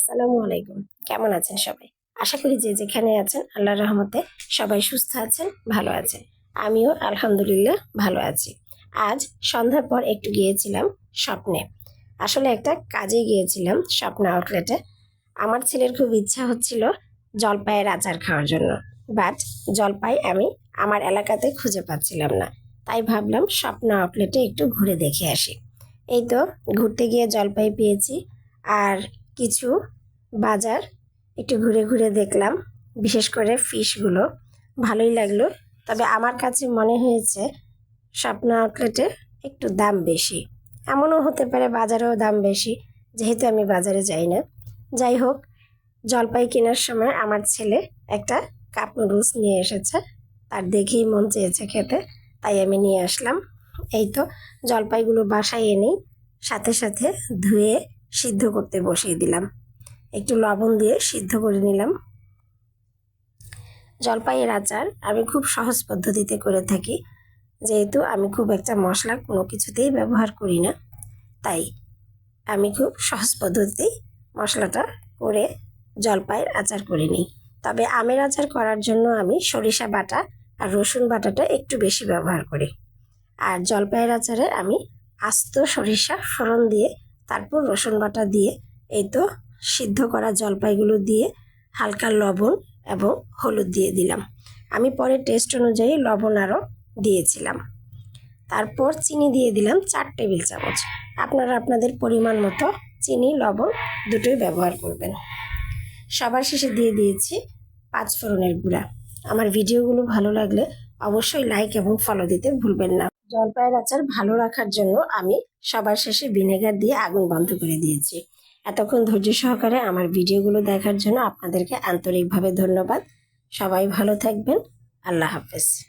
আসসালামু আলাইকুম। কেমন আছেন সবাই? আশা করি যে যেখানে আছেন আল্লাহর রহমতে সবাই সুস্থ আছেন, ভালো আছেন। আমিও আলহামদুলিল্লাহ ভালো আছি। আজ সন্ধ্যার পর একটু গিয়েছিলাম স্বপ্নে। আসলে একটা কাজে গিয়েছিলাম স্বপ্ন আউটলেটে। আমার ছেলের খুব ইচ্ছা হচ্ছিল জলপাইয়ের আচার খাওয়ার জন্য। বাট জলপাই আমি আমার এলাকাতে খুঁজে পাচ্ছিলাম না। তাই ভাবলাম স্বপ্ন আউটলেটে একটু ঘুরে দেখে আসি। এই তো ঘুরতে গিয়ে জলপাই পেয়েছি। আর কিছু বাজার একটু ঘুরে ঘুরে দেখলাম, বিশেষ করে ফিশগুলো ভালোই লাগলো। তবে আমার কাছে মনে হয়েছে স্বপ্ন আউটলেটে একটু দাম বেশি। এমনও হতে পারে বাজারেও দাম বেশি, যেহেতু আমি বাজারে যাই না। যাই হোক, জলপাই কেনার সময় আমার ছেলে একটা কাপ নুডলস নিয়ে এসেছে। তার দেখেই মন চেয়েছে খেতে, তাই আমি নিয়ে আসলাম। এই তো জলপাইগুলো বাসায় এনেই সাথে সাথে ধুয়ে সিদ্ধ করতে বসিয়ে দিলাম। একটু লবণ দিয়ে সিদ্ধ করে নিলাম। জলপাইয়ের আচার আমি খুব সহজ পদ্ধতিতে করে থাকি, যেহেতু আমি খুব একটা মশলা কোনো কিছুতেই ব্যবহার করি না। তাই আমি খুব সহজ পদ্ধতিতেই মশলাটা করে জলপাইয়ের আচার করে নিই। তবে আমের আচার করার জন্য আমি সরিষা বাটা আর রসুন বাটাটা একটু বেশি ব্যবহার করি। আর জলপাইয়ের আচারে আমি আস্ত সরিষা ফোড়ন দিয়ে তারপর রসুন বাটা দিয়ে এই তো সিদ্ধ করা জলপাইগুলো দিয়ে হালকা লবণ এবং হলুদ দিয়ে দিলাম। আমি পরে টেস্ট অনুযায়ী লবণ আরও দিয়েছিলাম। তারপর চিনি দিয়ে দিলাম 4 টেবিল চামচ। আপনারা আপনাদের পরিমাণ মতো চিনি লবণ দুটোই ব্যবহার করবেন। সবার শেষে দিয়ে দিয়েছি 5 ফোড়নের গুঁড়া। আমার ভিডিওগুলো ভালো লাগলে অবশ্যই লাইক এবং ফলো দিতে ভুলবেন না। জলপাইয়ের আচার ভালো রাখার জন্য আমি সবার শেষে ভিনেগার দিয়ে আগুন বন্ধ করে দিয়েছি। এতক্ষণ ধৈর্য সহকারে আমার ভিডিওগুলো দেখার জন্য আপনাদেরকে আন্তরিকভাবে ধন্যবাদ। সবাই ভালো থাকবেন। আল্লাহ হাফেজ।